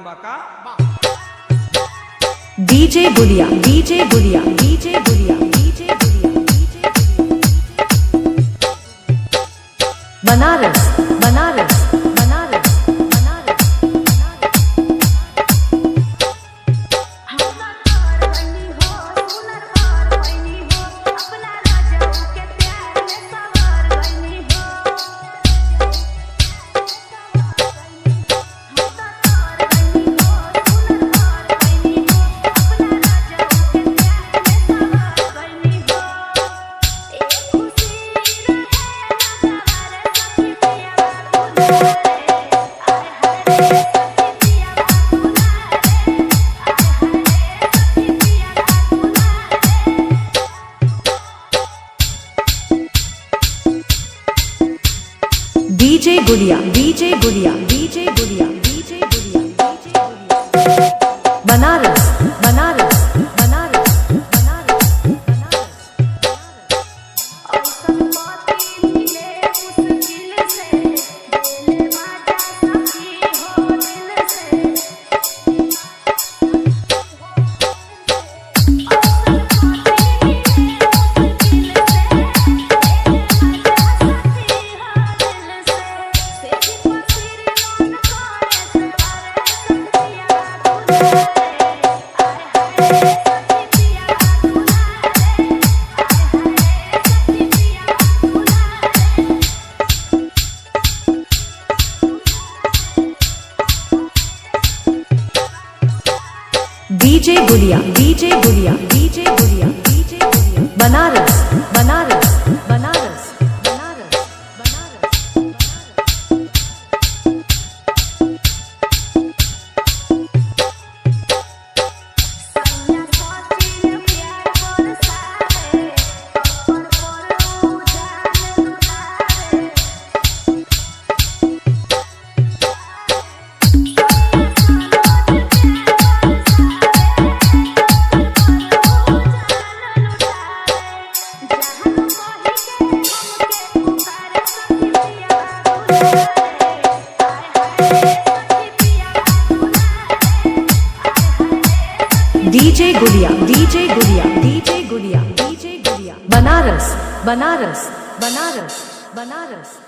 बाका डीजे बुलिया डीजे बुलिया डीजे बुलिया डीजे बुलिया बनारस बनारस बनारस बनारस डीजे बुलिया डीजे बुलिया डीजे बुलिया डीजे बुलिया डीजे बुलिया बनारस बनारस बनारस बनारस बनारस डीजे बुलिया डीजे बुलिया डीजे बुलिया डीजे बुलिया बनारस बनारस बनारस बनारस बनारस डीजे गुलिया डीजे गुलिया डीजे गुलिया डीजे गुलिया बनारस बनारस बनारस बनारस